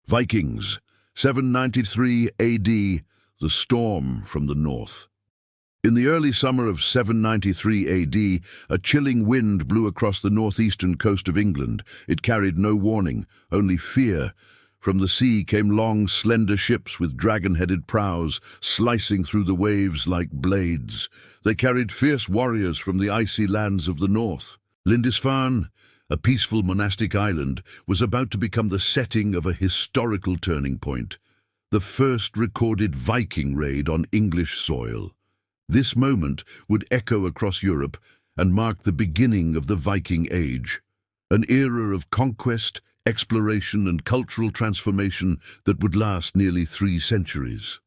Vikings, 793 AD, the storm from the north. In the early summer of 793 AD, a chilling wind blew across the northeastern coast of England. It carried no warning, only fear. From the sea came long, slender ships with dragon-headed prows, slicing through the waves like blades. They carried fierce warriors from the icy lands of the north. Lindisfarne, a peaceful monastic island, was about to become the setting of a historical turning point, the first recorded Viking raid on English soil. This moment would echo across Europe and mark the beginning of the Viking Age, an era of conquest, exploration and cultural transformation that would last nearly 3 centuries.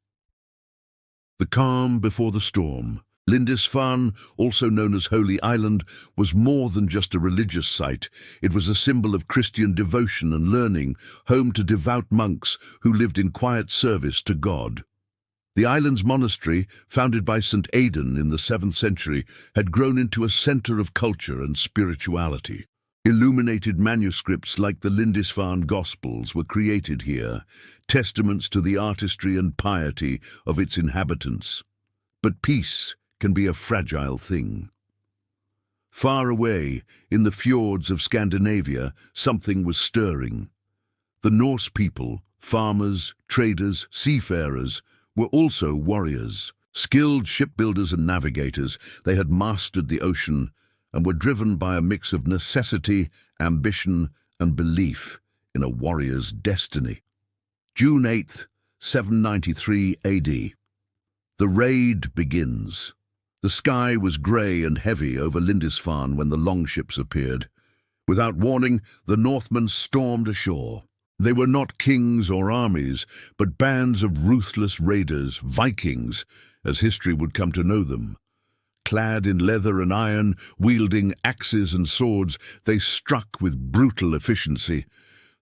The calm before the storm. Lindisfarne, also known as Holy Island, was more than just a religious site. It was a symbol of Christian devotion and learning, home to devout monks who lived in quiet service to God. The island's monastery, founded by St. Aidan in the 7th century, had grown into a center of culture and spirituality. Illuminated manuscripts like the Lindisfarne Gospels were created here, testaments to the artistry and piety of its inhabitants. But peace can be a fragile thing. Far away, in the fjords of Scandinavia, something was stirring. The Norse people, farmers, traders, seafarers, were also warriors. Skilled shipbuilders and navigators, they had mastered the ocean and were driven by a mix of necessity, ambition, and belief in a warrior's destiny. June 8th, 793 AD. The raid begins. The sky was grey and heavy over Lindisfarne when the longships appeared. Without warning, the Northmen stormed ashore. They were not kings or armies, but bands of ruthless raiders, Vikings, as history would come to know them. Clad in leather and iron, wielding axes and swords, they struck with brutal efficiency.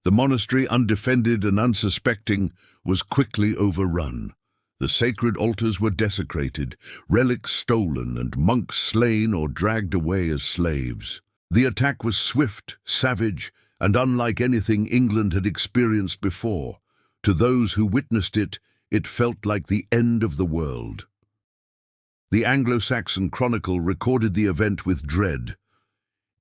The monastery, undefended and unsuspecting, was quickly overrun. The sacred altars were desecrated, relics stolen, and monks slain or dragged away as slaves. The attack was swift, savage, and unlike anything England had experienced before. To those who witnessed it, it felt like the end of the world. The Anglo-Saxon Chronicle recorded the event with dread.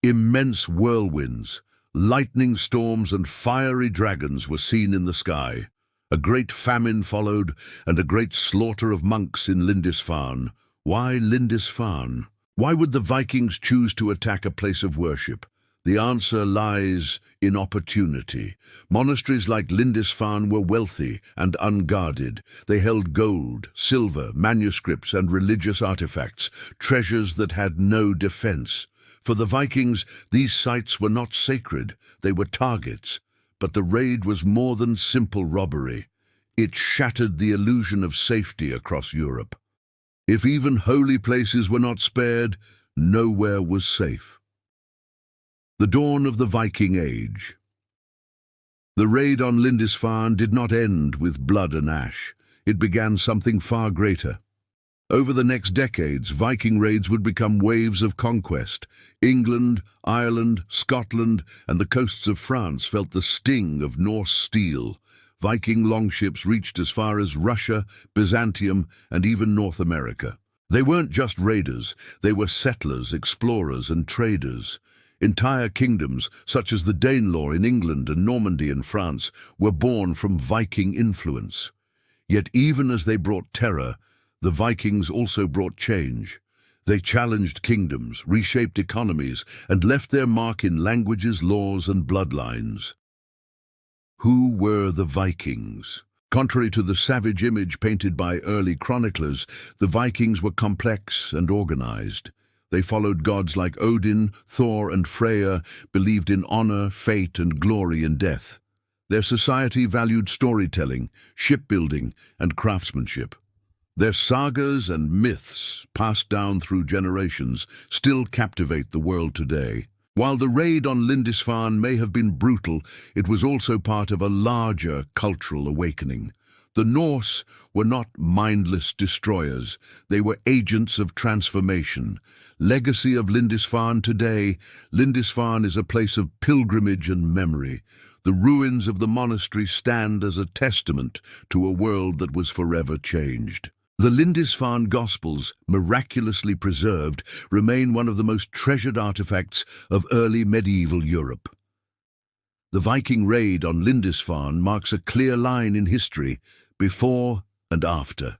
Immense whirlwinds, lightning storms, and fiery dragons were seen in the sky. A great famine followed, and a great slaughter of monks in Lindisfarne. Why Lindisfarne? Why would the Vikings choose to attack a place of worship? The answer lies in opportunity. Monasteries like Lindisfarne were wealthy and unguarded. They held gold, silver, manuscripts, and religious artifacts, treasures that had no defense. For the Vikings, these sites were not sacred, they were targets. But the raid was more than simple robbery. It shattered the illusion of safety across Europe. If even holy places were not spared, nowhere was safe. The dawn of the Viking Age. The raid on Lindisfarne did not end with blood and ash. It began something far greater. Over the next decades, Viking raids would become waves of conquest. England, Ireland, Scotland, and the coasts of France felt the sting of Norse steel. Viking longships reached as far as Russia, Byzantium, and even North America. They weren't just raiders, they were settlers, explorers, and traders. Entire kingdoms, such as the Danelaw in England and Normandy in France, were born from Viking influence. Yet even as they brought terror, the Vikings also brought change. They challenged kingdoms, reshaped economies, and left their mark in languages, laws, and bloodlines. Who were the Vikings? Contrary to the savage image painted by early chroniclers, the Vikings were complex and organized. They followed gods like Odin, Thor, and Freya, believed in honor, fate, and glory in death. Their society valued storytelling, shipbuilding, and craftsmanship. Their sagas and myths, passed down through generations, still captivate the world today. While the raid on Lindisfarne may have been brutal, it was also part of a larger cultural awakening. The Norse were not mindless destroyers, they were agents of transformation. Legacy of Lindisfarne today, Lindisfarne is a place of pilgrimage and memory. The ruins of the monastery stand as a testament to a world that was forever changed. The Lindisfarne Gospels, miraculously preserved, remain one of the most treasured artifacts of early medieval Europe. The Viking raid on Lindisfarne marks a clear line in history, before and after.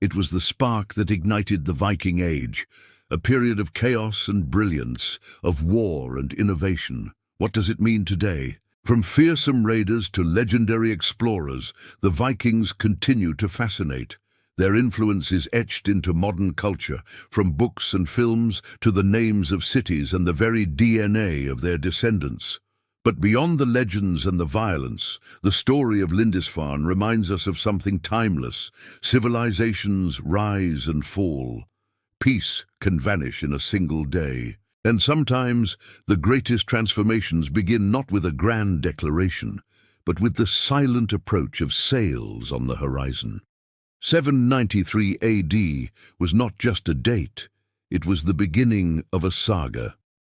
It was the spark that ignited the Viking Age, a period of chaos and brilliance, of war and innovation. What does it mean today? From fearsome raiders to legendary explorers, the Vikings continue to fascinate. Their influence is etched into modern culture, from books and films to the names of cities and the very DNA of their descendants. But beyond the legends and the violence, the story of Lindisfarne reminds us of something timeless. Civilizations rise and fall. Peace can vanish in a single day. And sometimes the greatest transformations begin not with a grand declaration, but with the silent approach of sails on the horizon. 793 AD was not just a date, it was the beginning of a saga.